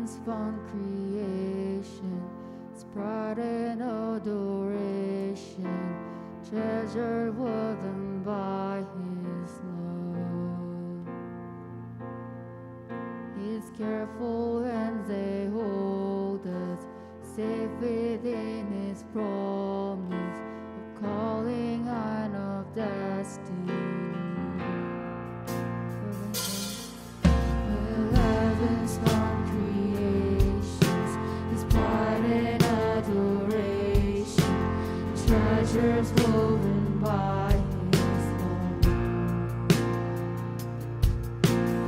Spawn creation, its pride and adoration, treasure woven by His love. His careful hands they hold us, safe within His promise of calling and of destiny. Will heaven's spawn treasures woven by His love.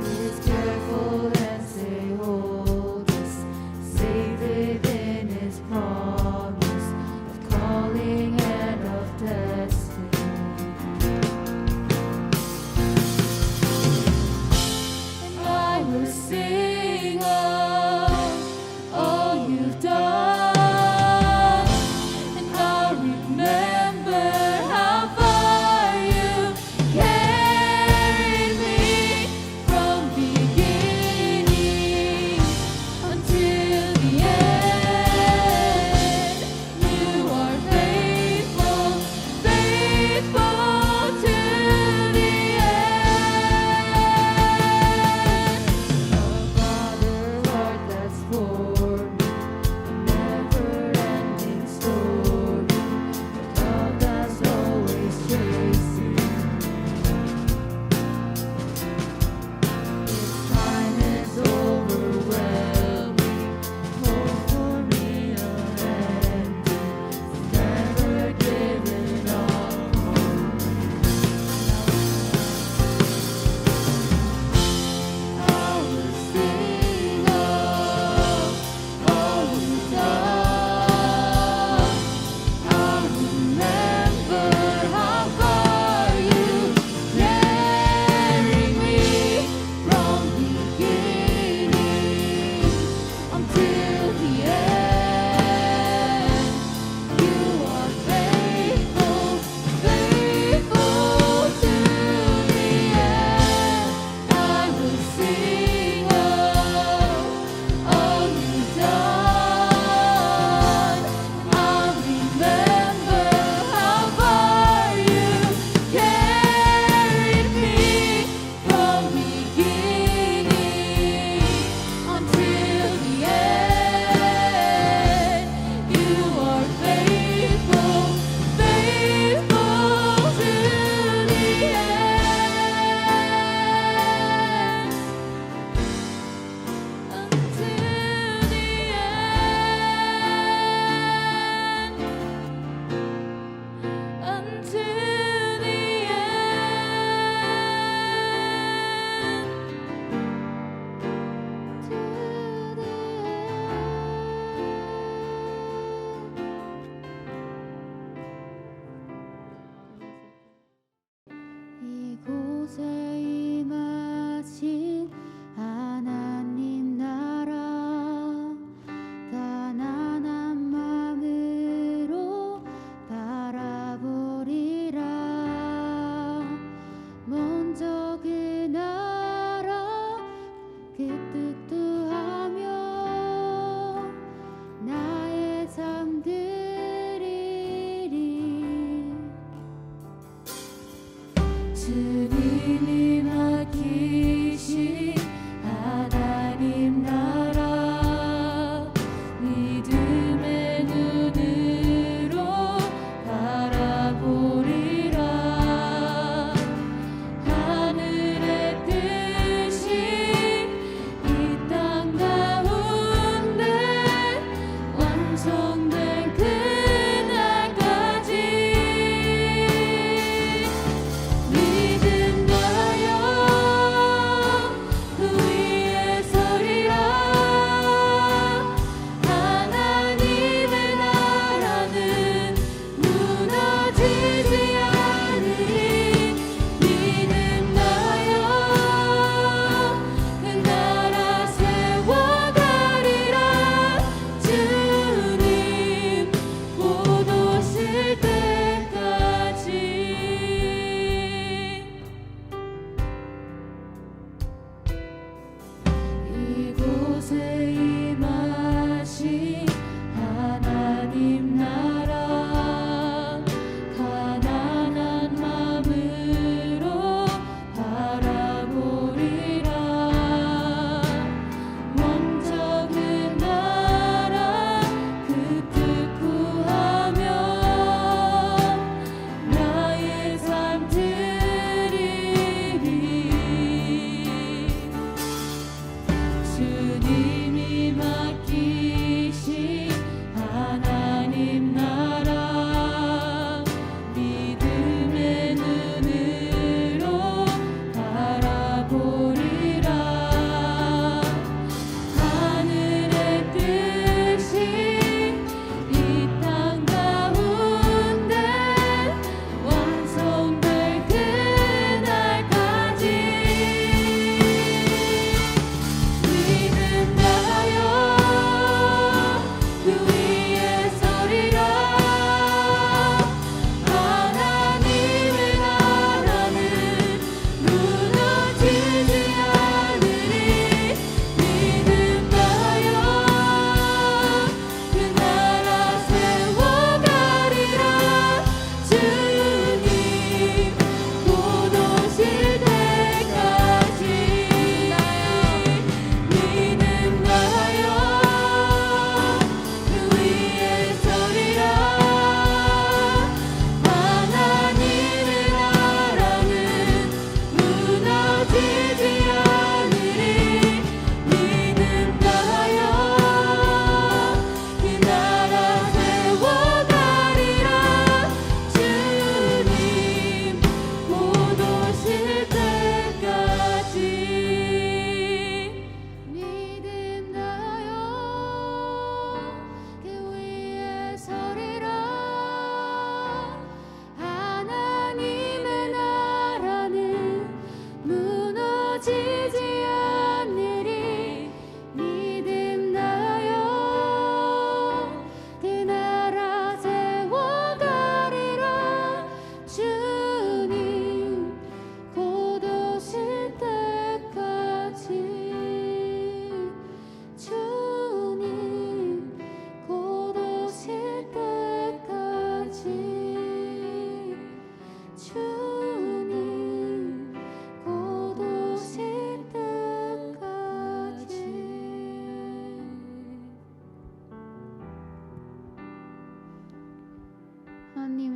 His careful hands they hold us, safe within His promise of calling and of destiny. And I will sing of all You've done. Remember how far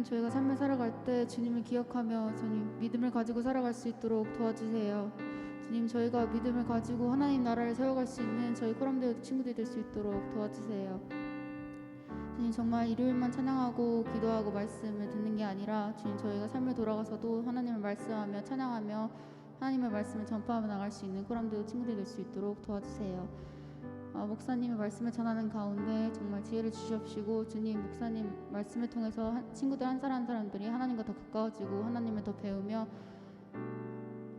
주님, 저희가 삶을 살아갈 때 주님을 기억하며 주님 믿음을 가지고 살아갈 수 있도록 도와주세요. 주님, 저희가 믿음을 가지고 하나님 나라를 세워갈 수 있는 저희 코람대교 친구들이 될 수 있도록 도와주세요. 주님, 정말 일요일만 찬양하고 기도하고 말씀을 듣는 게 아니라 주님, 저희가 삶을 돌아가서도 하나님을 말씀하며 찬양하며 하나님의 말씀을 전파하며 나갈 수 있는 코람대교 친구들이 될 수 있도록 도와주세요. 목사님의 말씀을 전하는 가운데 정말 지혜를 주시옵시고 주님, 목사님 말씀을 통해서 친구들 한 사람 한 사람들이 하나님과 더 가까워지고 하나님을 더 배우며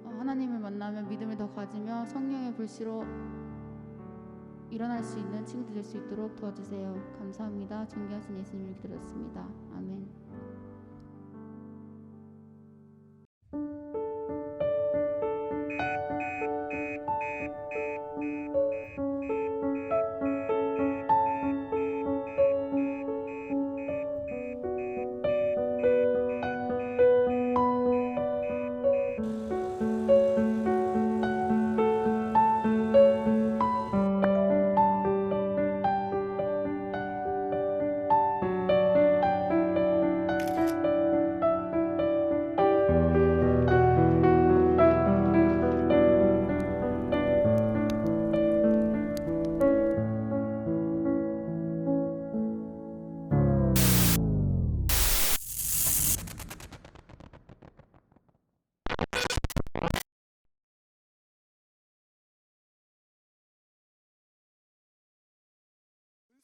하나님을 만나며 믿음을 더 가지며 성령의 불씨로 일어날 수 있는 친구들 될 수 있도록 도와주세요. 감사합니다. 존귀하신 예수님을 기도드렸습니다. 아멘.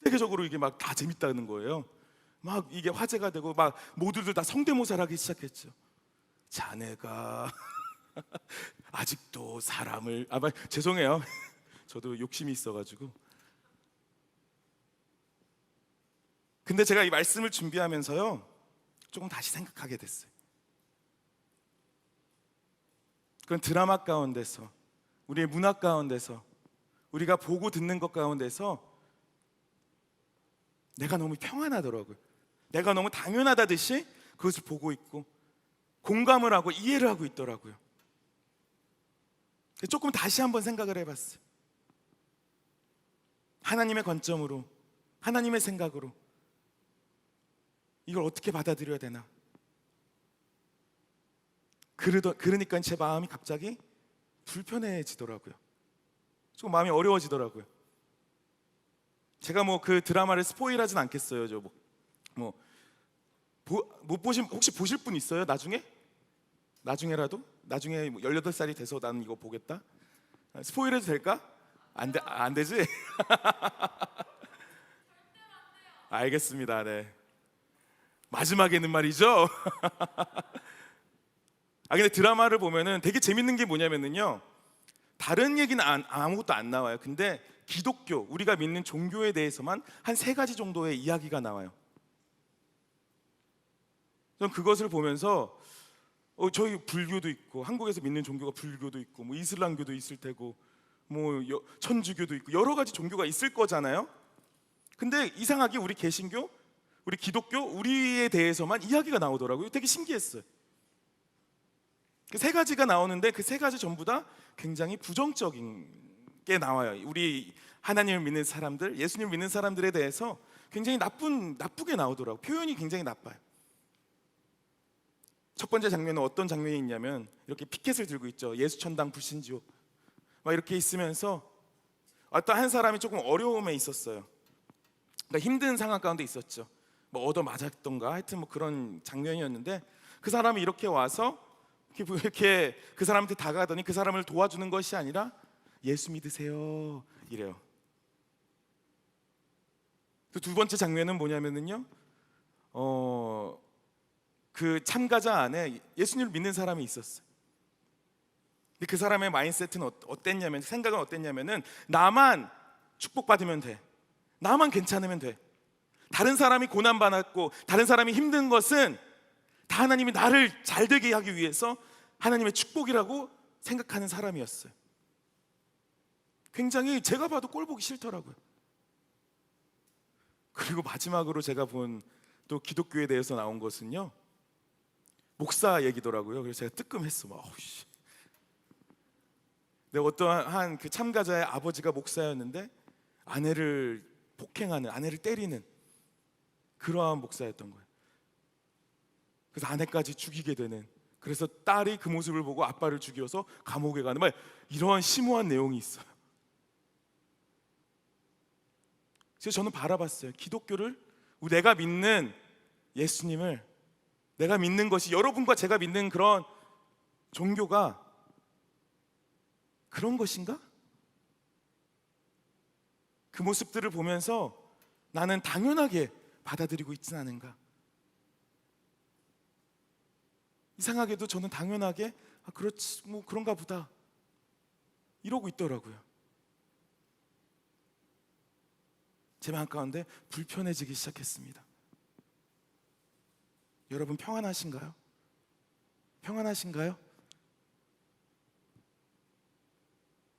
세계적으로 이게 막 다 재밌다는 거예요. 막 이게 화제가 되고 막 모두들 다 성대모사를 하기 시작했죠. 자네가 아직도 사람을 죄송해요. 저도 욕심이 있어가지고. 근데 제가 이 말씀을 준비하면서요 조금 다시 생각하게 됐어요. 그런 드라마 가운데서, 우리의 문화 가운데서, 우리가 보고 듣는 것 가운데서 내가 너무 평안하더라고요. 내가 너무 당연하다듯이 그것을 보고 있고 공감을 하고 이해를 하고 있더라고요. 조금 다시 한번 생각을 해봤어요. 하나님의 관점으로, 하나님의 생각으로 이걸 어떻게 받아들여야 되나. 그러니까 제 마음이 갑자기 불편해지더라고요. 조금 마음이 어려워지더라고요. 제가 뭐 그 드라마를 스포일하진 않겠어요. 저 못 보신, 혹시 보실 분 있어요? 나중에라도? 나중에 18살이 돼서 나는 이거 보겠다? 스포일해도 될까? 안 되지? 알겠습니다. 네. 마지막에는 말이죠. 근데 드라마를 보면은 되게 재밌는 게 뭐냐면요, 다른 얘기는 아무것도 안 나와요. 근데 기독교, 우리가 믿는 종교에 대해서만 한 3가지 정도의 이야기가 나와요. 저는 그것을 보면서 저희 불교도 있고, 한국에서 믿는 종교가 불교도 있고, 뭐 이슬람교도 있을 테고, 뭐 천주교도 있고, 여러 가지 종교가 있을 거잖아요. 근데 이상하게 우리 개신교, 우리 기독교, 우리에 대해서만 이야기가 나오더라고요. 되게 신기했어요. 그 3가지가 나오는데 그 3가지 전부 다 굉장히 부정적인 게 나와요. 우리 하나님을 믿는 사람들, 예수님을 믿는 사람들에 대해서 굉장히 나쁘게 나오더라고요. 표현이 굉장히 나빠요. 첫 번째 장면은 어떤 장면이 있냐면, 이렇게 피켓을 들고 있죠. 예수천당 불신지옥 막 이렇게 있으면서 어떤 한 사람이 조금 어려움에 있었어요. 그러니까 힘든 상황 가운데 있었죠. 뭐 얻어 맞았던가 하여튼 뭐 그런 장면이었는데, 그 사람이 이렇게 와서 이렇게 그 사람한테 다가가더니 그 사람을 도와주는 것이 아니라 예수 믿으세요 이래요. 두 번째 장면은 뭐냐면요, 그 참가자 안에 예수님을 믿는 사람이 있었어요. 근데 그 사람의 마인드셋은 어땠냐면, 생각은 어땠냐면은, 나만 축복받으면 돼, 나만 괜찮으면 돼, 다른 사람이 고난받았고 다른 사람이 힘든 것은 다 하나님이 나를 잘 되게 하기 위해서 하나님의 축복이라고 생각하는 사람이었어요. 굉장히 제가 봐도 꼴 보기 싫더라고요. 그리고 마지막으로 제가 본 또 기독교에 대해서 나온 것은요, 목사 얘기더라고요. 그래서 제가 뜨끔했어. 근데 어떠한 그 참가자의 아버지가 목사였는데 아내를 폭행하는, 아내를 때리는 그러한 목사였던 거예요. 그래서 아내까지 죽이게 되는, 그래서 딸이 그 모습을 보고 아빠를 죽여서 감옥에 가는, 말 이러한 심오한 내용이 있어요. 그래서 저는 바라봤어요. 기독교를, 내가 믿는 예수님을, 내가 믿는 것이, 여러분과 제가 믿는 그런 종교가 그런 것인가? 그 모습들을 보면서 나는 당연하게 받아들이고 있진 않은가? 이상하게도 저는 당연하게 그렇지, 뭐 그런가 보다 이러고 있더라고요. 제 마음 가운데 불편해지기 시작했습니다. 여러분 평안하신가요? 평안하신가요?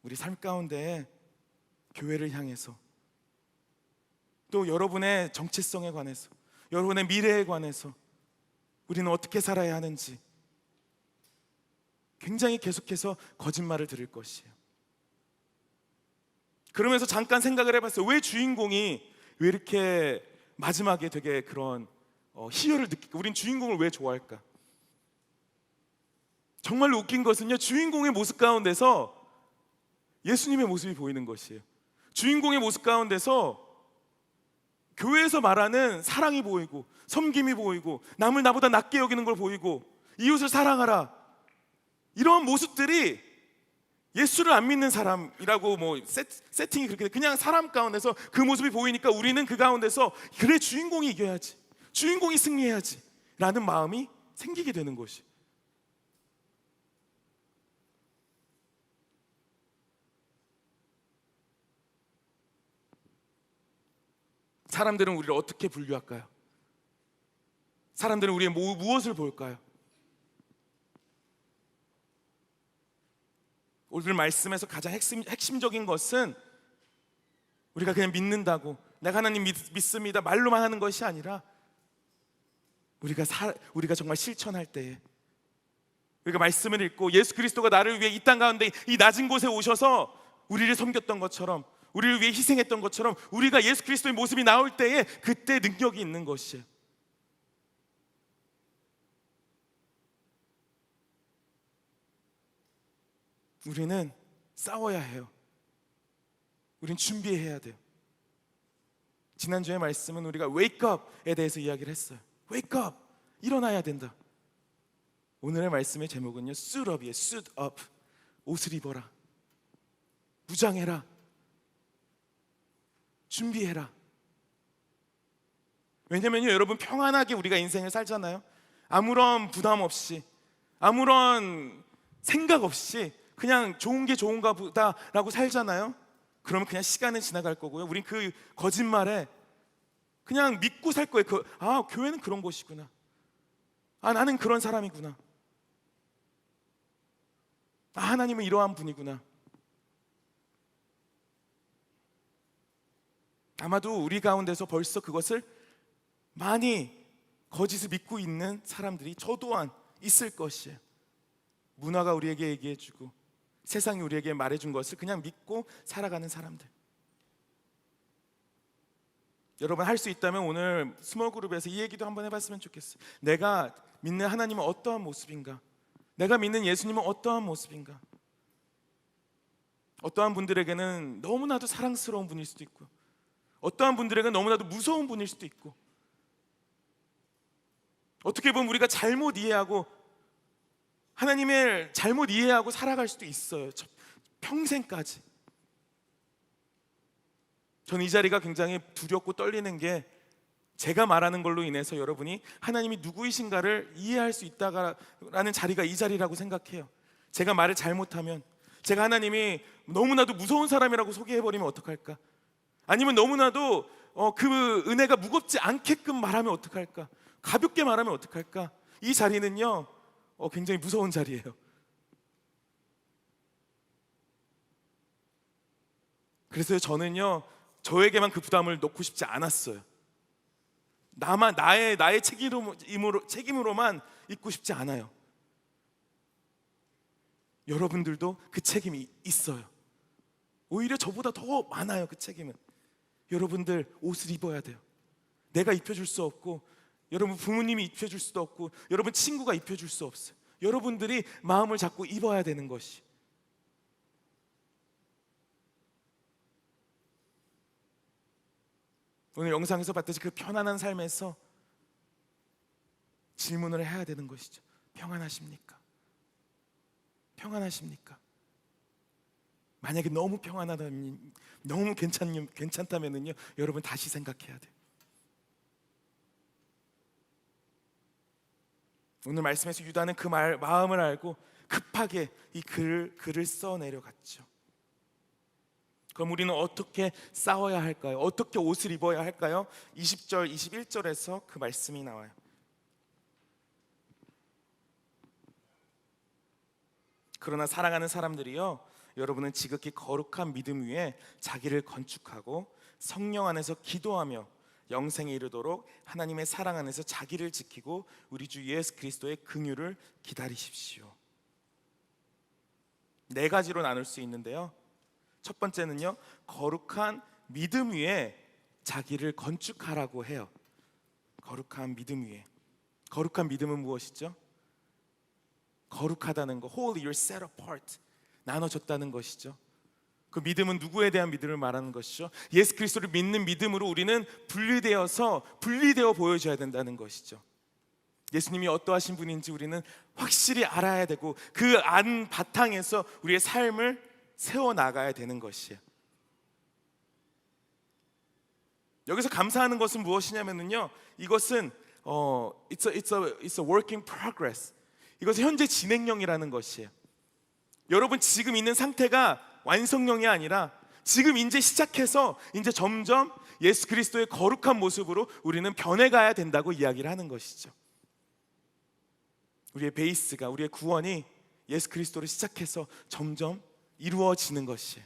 우리 삶 가운데 교회를 향해서, 또 여러분의 정체성에 관해서, 여러분의 미래에 관해서 우리는 어떻게 살아야 하는지 굉장히 계속해서 거짓말을 들을 것이에요. 그러면서 잠깐 생각을 해봤어요. 왜 주인공이 왜 이렇게 마지막에 되게 그런 희열을 느낄까? 우린 주인공을 왜 좋아할까? 정말로 웃긴 것은요, 주인공의 모습 가운데서 예수님의 모습이 보이는 것이에요. 주인공의 모습 가운데서 교회에서 말하는 사랑이 보이고, 섬김이 보이고, 남을 나보다 낮게 여기는 걸 보이고, 이웃을 사랑하라, 이런 모습들이 예수를 안 믿는 사람이라고 뭐 세팅이 그렇게 돼. 그냥 사람 가운데서 그 모습이 보이니까 우리는 그 가운데서 그래, 주인공이 이겨야지, 주인공이 승리해야지 라는 마음이 생기게 되는 것이. 사람들은 우리를 어떻게 분류할까요? 사람들은 우리의 무엇을 볼까요? 오늘 말씀에서 가장 핵심적인 것은 우리가 그냥 믿는다고, 내가 하나님 믿습니다 말로만 하는 것이 아니라 우리가 정말 실천할 때에, 우리가 말씀을 읽고 예수 그리스도가 나를 위해 이 땅 가운데 이 낮은 곳에 오셔서 우리를 섬겼던 것처럼, 우리를 위해 희생했던 것처럼 우리가 예수 그리스도의 모습이 나올 때에 그때 능력이 있는 것이에요. 우리는 싸워야 해요. 우린 준비해야 돼요. 지난주에 말씀은 우리가 wake up에 대해서 이야기를 했어요. wake up, 일어나야 된다. 오늘의 말씀의 제목은요, suit up이에요. suit up, 옷을 입어라, 무장해라, 준비해라. 왜냐면요, 여러분, 평안하게 우리가 인생을 살잖아요. 아무런 부담 없이, 아무런 생각 없이 그냥 좋은 게 좋은가 보다라고 살잖아요. 그러면 그냥 시간은 지나갈 거고요, 우린 그 거짓말에 그냥 믿고 살 거예요. 교회는 그런 곳이구나, 나는 그런 사람이구나, 하나님은 이러한 분이구나. 아마도 우리 가운데서 벌써 그것을 많이 거짓을 믿고 있는 사람들이 저 또한 있을 것이에요. 문화가 우리에게 얘기해주고 세상이 우리에게 말해준 것을 그냥 믿고 살아가는 사람들. 여러분, 할 수 있다면 오늘 스몰 그룹에서 이 얘기도 한번 해봤으면 좋겠어요. 내가 믿는 하나님은 어떠한 모습인가? 내가 믿는 예수님은 어떠한 모습인가? 어떠한 분들에게는 너무나도 사랑스러운 분일 수도 있고, 어떠한 분들에게는 너무나도 무서운 분일 수도 있고, 어떻게 보면 우리가 잘못 이해하고 하나님을 잘못 이해하고 살아갈 수도 있어요. 평생까지. 저는 이 자리가 굉장히 두렵고 떨리는 게, 제가 말하는 걸로 인해서 여러분이 하나님이 누구이신가를 이해할 수 있다라는 자리가 이 자리라고 생각해요. 제가 말을 잘못하면, 제가 하나님이 너무나도 무서운 사람이라고 소개해버리면 어떡할까? 아니면 너무나도 그 은혜가 무겁지 않게끔 말하면 어떡할까? 가볍게 말하면 어떡할까? 이 자리는요, 굉장히 무서운 자리예요. 그래서 저는요, 저에게만 그 부담을 놓고 싶지 않았어요. 나의 책임으로만 있고 싶지 않아요. 여러분들도 그 책임이 있어요. 오히려 저보다 더 많아요, 그 책임은. 여러분들 옷을 입어야 돼요. 내가 입혀줄 수 없고 여러분 부모님이 입혀줄 수도 없고 여러분 친구가 입혀줄 수 없어요. 여러분들이 마음을 잡고 입어야 되는 것이. 오늘 영상에서 봤듯이 그 편안한 삶에서 질문을 해야 되는 것이죠. 평안하십니까? 평안하십니까? 만약에 너무 평안하다면, 너무 괜찮다면은요, 여러분 다시 생각해야 돼요. 오늘 말씀에서 유다는 그 마음을 알고 급하게 이 글을 써 내려갔죠. 그럼 우리는 어떻게 싸워야 할까요? 어떻게 옷을 입어야 할까요? 20절, 21절에서 그 말씀이 나와요. 그러나 사랑하는 사람들이요, 여러분은 지극히 거룩한 믿음 위에 자기를 건축하고 성령 안에서 기도하며 영생에 이르도록 하나님의 사랑 안에서 자기를 지키고 우리 주 예수 그리스도의 긍휼을 기다리십시오. 네 가지로 나눌 수 있는데요. 첫 번째는요, 거룩한 믿음 위에 자기를 건축하라고 해요. 거룩한 믿음 위에. 거룩한 믿음은 무엇이죠? 거룩하다는 거, holy, you're set apart, 나눠졌다는 것이죠. 그 믿음은 누구에 대한 믿음을 말하는 것이죠? 예수 그리스도를 믿는 믿음으로 우리는 분리되어 보여줘야 된다는 것이죠. 예수님이 어떠하신 분인지 우리는 확실히 알아야 되고 그 안 바탕에서 우리의 삶을 세워나가야 되는 것이에요. 여기서 감사하는 것은 무엇이냐면요, 이것은 it's a work in progress. 이것은 현재 진행형이라는 것이에요. 여러분 지금 있는 상태가 완성형이 아니라 지금 이제 시작해서 이제 점점 예수 그리스도의 거룩한 모습으로 우리는 변해가야 된다고 이야기를 하는 것이죠. 우리의 베이스가, 우리의 구원이 예수 그리스도를 시작해서 점점 이루어지는 것이에요.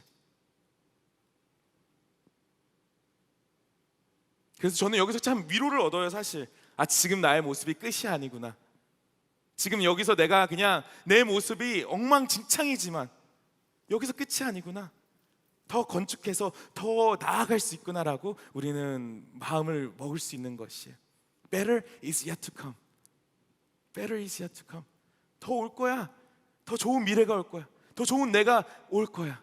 그래서 저는 여기서 참 위로를 얻어요. 사실 지금 나의 모습이 끝이 아니구나. 지금 여기서 내가 그냥 내 모습이 엉망진창이지만 여기서 끝이 아니구나. 더 건축해서 더 나아갈 수 있구나라고 우리는 마음을 먹을 수 있는 것이에요. Better is yet to come. Better is yet to come. 더 올 거야. 더 좋은 미래가 올 거야. 더 좋은 내가 올 거야.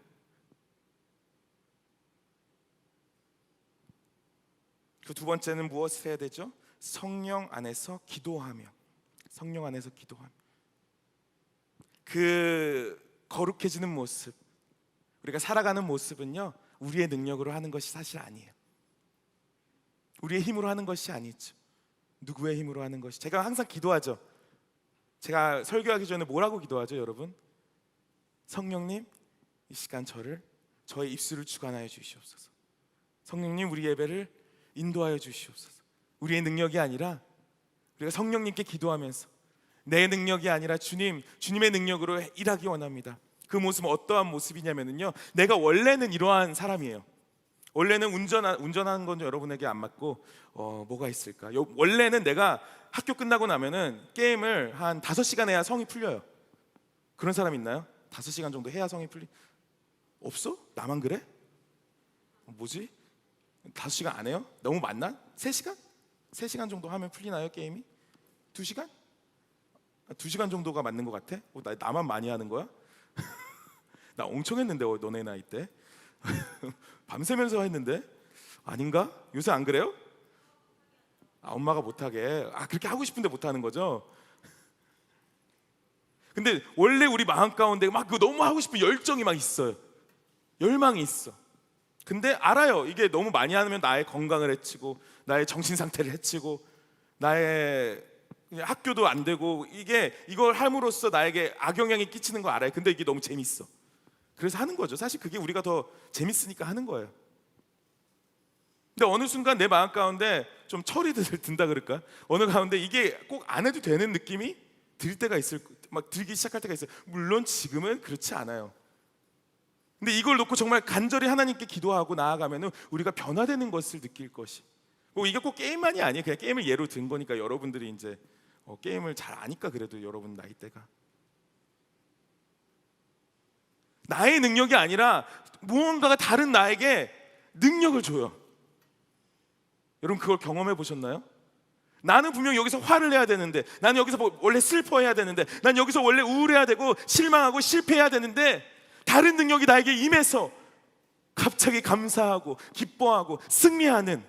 그 두 번째는 무엇을 해야 되죠? 성령 안에서 기도하며. 성령 안에서 기도하며. 그 거룩해지는 모습, 우리가 살아가는 모습은요, 우리의 능력으로 하는 것이 사실 아니에요. 우리의 힘으로 하는 것이 아니죠. 누구의 힘으로 하는 것이? 제가 항상 기도하죠. 제가 설교하기 전에 뭐라고 기도하죠, 여러분? 성령님, 이 시간 저의 입술을 주관하여 주시옵소서. 성령님, 우리 예배를 인도하여 주시옵소서. 우리의 능력이 아니라 우리가 성령님께 기도하면서 내 능력이 아니라 주님의 능력으로 일하기 원합니다. 그 모습은 어떠한 모습이냐면요, 내가 원래는 이러한 사람이에요. 원래는 운전하는 건 여러분에게 안 맞고 뭐가 있을까? 원래는 내가 학교 끝나고 나면은 게임을 한 5시간 해야 성이 풀려요. 그런 사람 있나요? 5시간 정도 해야 성이 없어? 나만 그래? 뭐지? 5시간 안 해요? 너무 많나? 3시간? 3시간 정도 하면 풀리나요, 게임이? 2시간? 2시간 정도가 맞는 것 같아? 나만 많이 하는 거야? 나 엄청 했는데, 너네 나이 때 밤새면서 했는데 아닌가? 요새 안 그래요? 엄마가 못하게 그렇게 하고 싶은데 못하는 거죠. 근데 원래 우리 마음 가운데 막 그거 너무 하고 싶은 열정이 막 있어요. 열망이 있어. 근데 알아요, 이게 너무 많이 하면 나의 건강을 해치고 나의 정신 상태를 해치고 나의 학교도 안 되고 이걸 함으로써 나에게 악영향이 끼치는 거 알아요. 근데 이게 너무 재밌어. 그래서 하는 거죠. 사실 그게 우리가 더 재밌으니까 하는 거예요. 근데 어느 순간 내 마음 가운데 좀 철이 든다 그럴까? 어느 가운데 이게 꼭 안 해도 되는 느낌이 들 때가 막 들기 시작할 때가 있어요. 물론 지금은 그렇지 않아요. 근데 이걸 놓고 정말 간절히 하나님께 기도하고 나아가면은 우리가 변화되는 것을 느낄 것이. 이게 꼭 게임만이 아니에요. 그냥 게임을 예로 든 거니까 여러분들이 이제 게임을 잘 아니까 그래도 여러분 나이대가. 나의 능력이 아니라 무언가가 다른 나에게 능력을 줘요. 여러분 그걸 경험해 보셨나요? 나는 분명 여기서 화를 내야 되는데, 나는 여기서 원래 슬퍼해야 되는데, 난 여기서 원래 우울해야 되고 실망하고 실패해야 되는데, 다른 능력이 나에게 임해서 갑자기 감사하고 기뻐하고 승리하는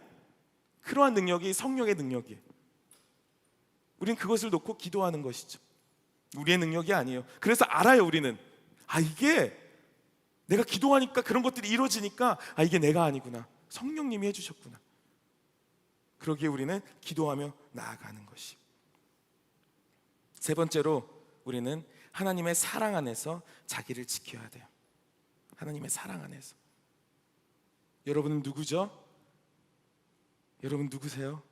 그러한 능력이 성령의 능력이에요. 우리는 그것을 놓고 기도하는 것이죠. 우리의 능력이 아니에요. 그래서 알아요. 우리는 이게 내가 기도하니까 그런 것들이 이루어지니까 이게 내가 아니구나, 성령님이 해주셨구나. 그러기에 우리는 기도하며 나아가는 것이. 세 번째로 우리는 하나님의 사랑 안에서 자기를 지켜야 돼요. 하나님의 사랑 안에서. 여러분은 누구죠? 여러분 누구세요?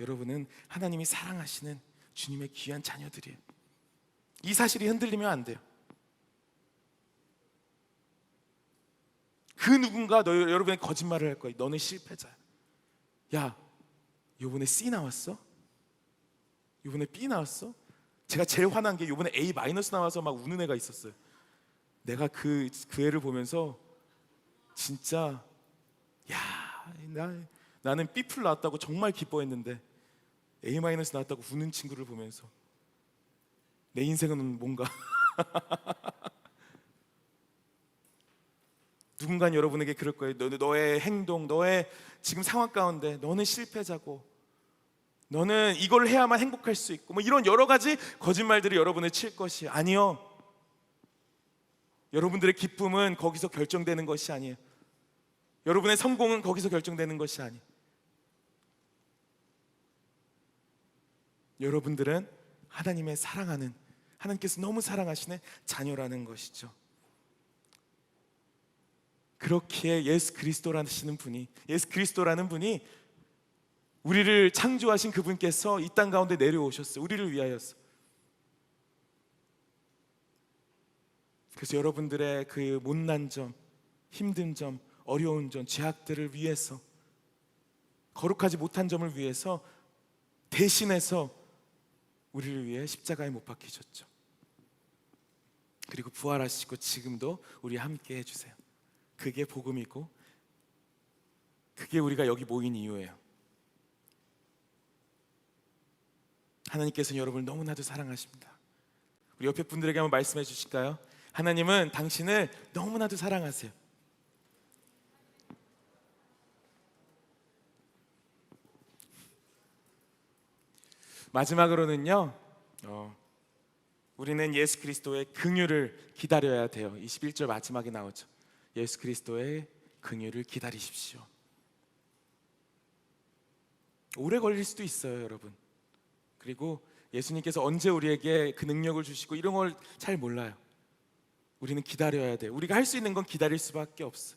여러분은 하나님이 사랑하시는 주님의 귀한 자녀들이에요. 이 사실이 흔들리면 안 돼요. 그 누군가 여러분의 거짓말을 할 거예요. 너는 실패자야. 야, 요번에 C 나왔어? 요번에 B 나왔어? 제가 제일 화난 게 요번에 A 마이너스 나와서 막 우는 애가 있었어요. 내가 그 애를 보면서 진짜 나는 B 풀 나왔다고 정말 기뻐했는데 A 마이너스 나왔다고 우는 친구를 보면서 내 인생은 뭔가 누군가는 여러분에게 그럴 거예요. 너의 행동, 너의 지금 상황 가운데 너는 실패자고, 너는 이걸 해야만 행복할 수 있고, 뭐 이런 여러 가지 거짓말들이 여러분을 칠 것이 아니요. 여러분들의 기쁨은 거기서 결정되는 것이 아니에요. 여러분의 성공은 거기서 결정되는 것이 아니에요. 여러분들은 하나님의 사랑하는, 하나님께서 너무 사랑하시는 자녀라는 것이죠. 그렇기에 예수 그리스도라는 분이 우리를 창조하신 그분께서 이 땅 가운데 내려오셨어요. 우리를 위하여서. 그래서 여러분들의 그 못난 점, 힘든 점, 어려운 점, 죄악들을 위해서, 거룩하지 못한 점을 위해서 대신해서 우리를 위해 십자가에 못 박히셨죠. 그리고 부활하시고 지금도 우리 함께 해주세요. 그게 복음이고 그게 우리가 여기 모인 이유예요. 하나님께서는 여러분을 너무나도 사랑하십니다. 우리 옆에 분들에게 한번 말씀해 주실까요? 하나님은 당신을 너무나도 사랑하세요. 마지막으로는요, 우리는 예수 그리스도의 긍휼을 기다려야 돼요. 21절 마지막에 나오죠. 예수 그리스도의 긍휼을 기다리십시오. 오래 걸릴 수도 있어요, 여러분. 그리고 예수님께서 언제 우리에게 그 능력을 주시고 이런 걸 잘 몰라요. 우리는 기다려야 돼요. 우리가 할 수 있는 건 기다릴 수밖에 없어.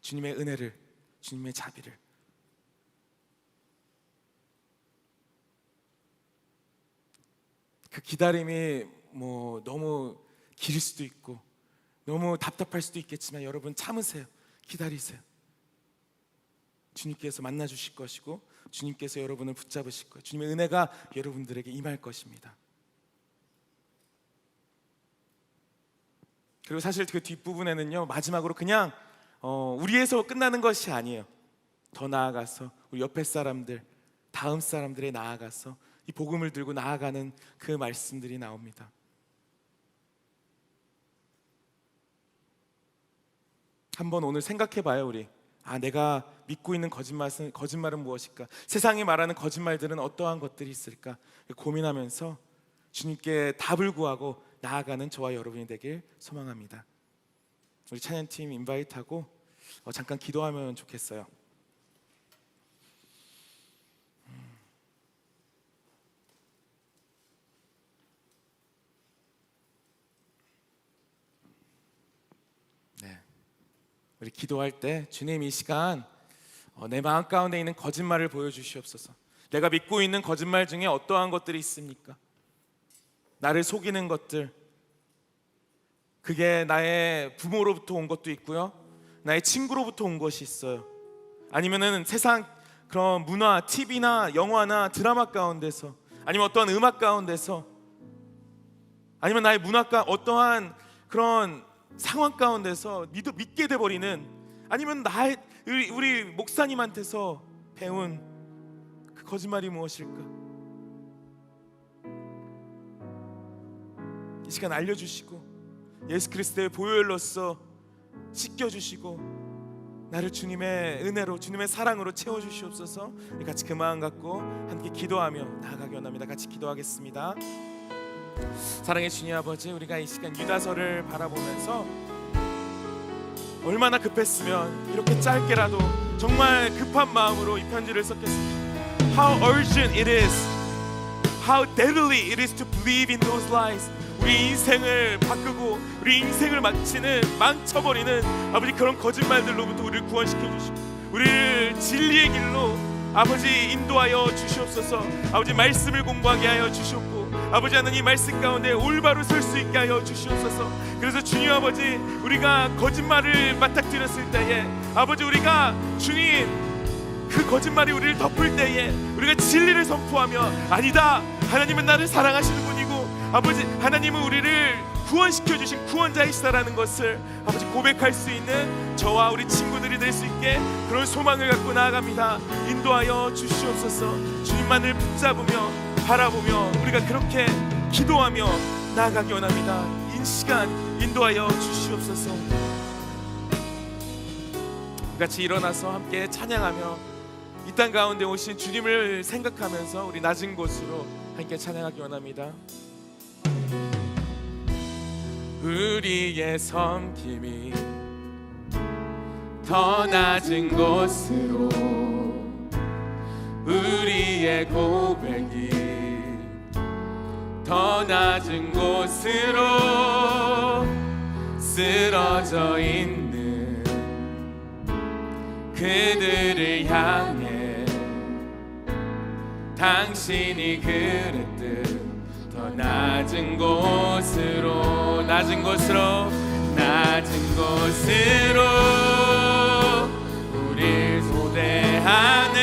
주님의 은혜를, 주님의 자비를. 그 기다림이 너무 길 수도 있고 너무 답답할 수도 있겠지만 여러분 참으세요. 기다리세요. 주님께서 만나 주실 것이고 주님께서 여러분을 붙잡으실 거예요. 주님의 은혜가 여러분들에게 임할 것입니다. 그리고 사실 그 뒷부분에는요, 마지막으로 그냥 우리에서 끝나는 것이 아니에요. 더 나아가서 우리 옆에 사람들, 다음 사람들에 나아가서 이 복음을 들고 나아가는 그 말씀들이 나옵니다. 한번 오늘 생각해 봐요. 우리 내가 믿고 있는 거짓말은 무엇일까? 세상이 말하는 거짓말들은 어떠한 것들이 있을까? 고민하면서 주님께 답을 구하고 나아가는 저와 여러분이 되길 소망합니다. 우리 찬양팀 인바이트하고 잠깐 기도하면 좋겠어요. 우리 기도할 때 주님 이 시간 내 마음 가운데 있는 거짓말을 보여주시옵소서. 내가 믿고 있는 거짓말 중에 어떠한 것들이 있습니까? 나를 속이는 것들, 그게 나의 부모로부터 온 것도 있고요, 나의 친구로부터 온 것이 있어요. 아니면은 세상 그런 문화, TV나 영화나 드라마 가운데서, 아니면 어떠한 음악 가운데서, 아니면 나의 문화가 어떠한 그런 상황 가운데서 믿게 돼버리는, 아니면 우리 목사님한테서 배운 그 거짓말이 무엇일까? 이 시간 알려주시고 예수 그리스도의 보혈로서 씻겨주시고 나를 주님의 은혜로 주님의 사랑으로 채워주시옵소서. 같이 그 마음 갖고 함께 기도하며 나아가기 원합니다. 같이 기도하겠습니다. 사랑의 주님 아버지, 우리가 이 시간 유다서를 바라보면서 얼마나 급했으면 이렇게 짧게라도 정말 급한 마음으로 이 편지를 썼겠습니까? How urgent it is, how deadly it is to believe in those lies. 우리 인생을 바꾸고 우리 인생을 망쳐버리는 아버지 그런 거짓말들로부터 우리를 구원시켜 주시고 우리를 진리의 길로 아버지 인도하여 주시옵소서. 아버지 말씀을 공부하게 하여 주시옵고 아버지 하나님 말씀 가운데 올바로 설 수 있게 하여 주시옵소서. 그래서 주님 아버지, 우리가 거짓말을 맞닥뜨렸을 때에 아버지 우리가 주님 그 거짓말이 우리를 덮을 때에 우리가 진리를 선포하며 아니다, 하나님은 나를 사랑하시는 분이고 아버지 하나님은 우리를 구원시켜 주신 구원자이시다라는 것을 아버지 고백할 수 있는 저와 우리 친구들이 될 수 있게 그런 소망을 갖고 나아갑니다. 인도하여 주시옵소서. 주님만을 붙잡으며 바라보며 우리가 그렇게 기도하며 나아가기 원합니다. 이 시간 인도하여 주시옵소서. 같이 일어나서 함께 찬양하며 이 땅 가운데 오신 주님을 생각하면서 우리 낮은 곳으로 함께 찬양하기 원합니다. 우리의 섬김이 더 낮은 곳으로, 우리의 고백이 더 낮은 곳으로 쓰러져 있는 그들을 향해 당신이 그랬듯 더 낮은 곳으로, 낮은 곳으로, 낮은 곳으로 우릴 초대하네.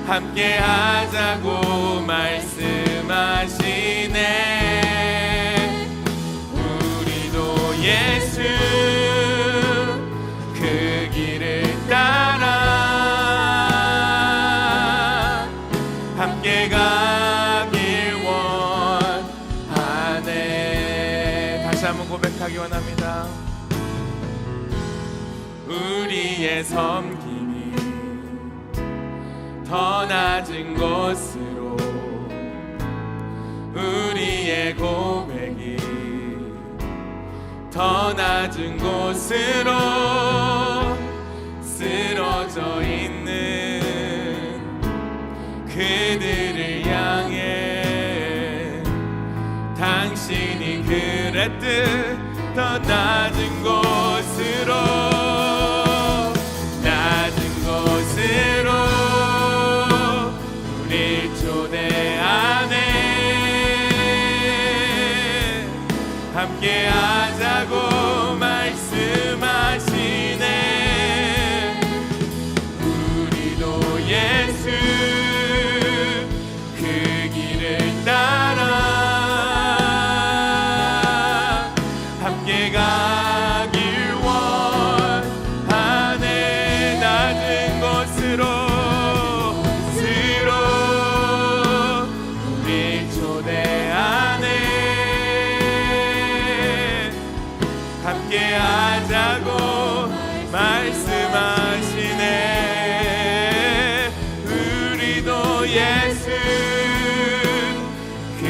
함께 하자고 말씀하시네. 우리도 예수 그 길을 따라 함께 가길 원하네. 다시 한번 고백하기 원합니다. 우리의 섬김이 더 낮은 곳으로, 우리의 고백이 더 낮은 곳으로 쓰러져 있는 그들을 향해 당신이 그랬듯 더 낮은 곳으로, 낮은 곳으로 우릴 초대하네. 함께 하자고 말씀하시네. 우리도 예수 그 길을 따라 함께 가길 원하네. 낮은 곳으로 우릴 초대하네. 함께 하자고 말씀하시네. 우리도 예수 그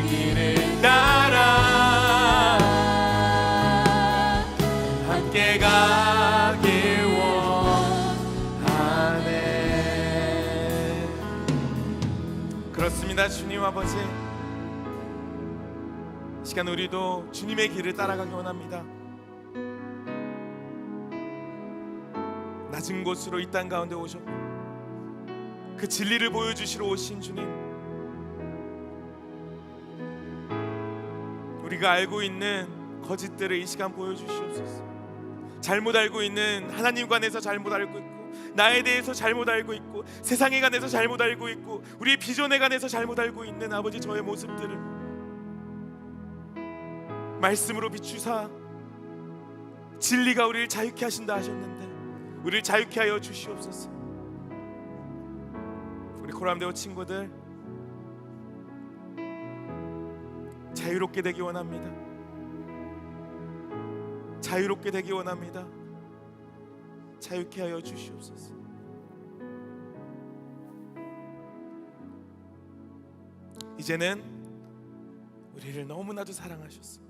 길을 따라 함께 가길 원하네. 그렇습니다. 주님 아버지, 이 시간 우리도 주님의 길을 따라가기 원합니다. 낮은 곳으로 이 땅 가운데 오셨고 그 진리를 보여주시러 오신 주님, 우리가 알고 있는 거짓들을 이 시간 보여주시옵소서. 잘못 알고 있는 하나님 관해서 잘못 알고 있고, 나에 대해서 잘못 알고 있고, 세상에 관해서 잘못 알고 있고, 우리의 비전에 관해서 잘못 알고 있는 아버지 저의 모습들을 말씀으로 비추사 진리가 우리를 자유케 하신다 하셨는데 우리를 자유케 하여 주시옵소서. 코람데오 친구들 자유롭게 되기 원합니다. 자유롭게 되기 원합니다. 자유케 하여 주시옵소서. 이제는 우리를 너무나도 사랑하셨어.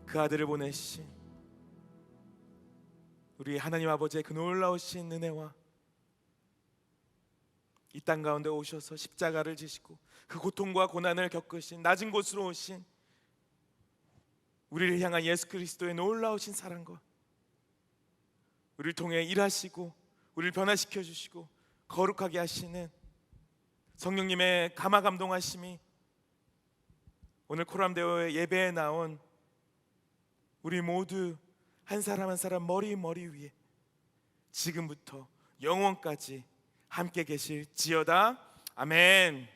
그 아들을 보내신 우리 하나님 아버지의 그 놀라우신 은혜와 이 땅 가운데 오셔서 십자가를 지시고 그 고통과 고난을 겪으신 낮은 곳으로 오신 우리를 향한 예수 그리스도의 놀라우신 사랑과 우리를 통해 일하시고 우리를 변화시켜 주시고 거룩하게 하시는 성령님의 감화 감동하심이 오늘 코람데오의 예배에 나온 우리 모두 한 사람 한 사람 머리 위에 지금부터 영원까지 함께 계실지어다. 아멘.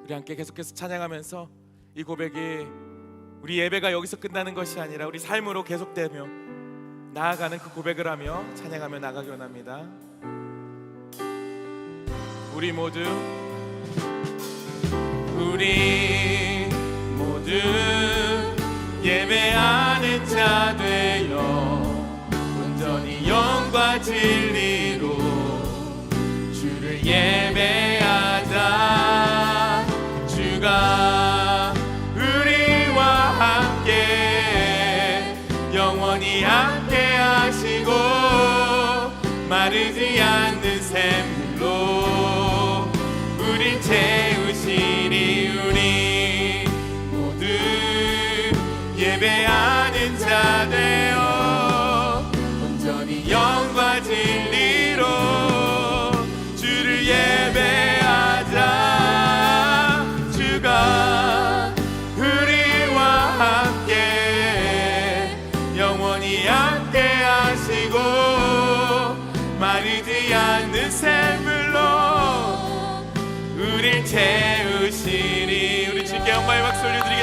우리 함께 계속해서 찬양하면서 이 고백이 우리 예배가 여기서 끝나는 것이 아니라 우리 삶으로 계속되며 나아가는 그 고백을 하며 찬양하며 나가기 원합니다. 우리 모두 예배하는 자 되어 온전히 영과 진리로 주를 예배하자. 주가 우리와 함께 영원히 함께 하시고 마르지 않는 샘물로 우릴 채우시니 우리 모두 예배하는 자 되어 온전히 영과 진리로 주를 예배하자. 주가 우리와 함께 영원히 함께 하시고 마르지 않는 샘물로 우릴 채우시니 우리 주께 영광의 박수 올려드립니다.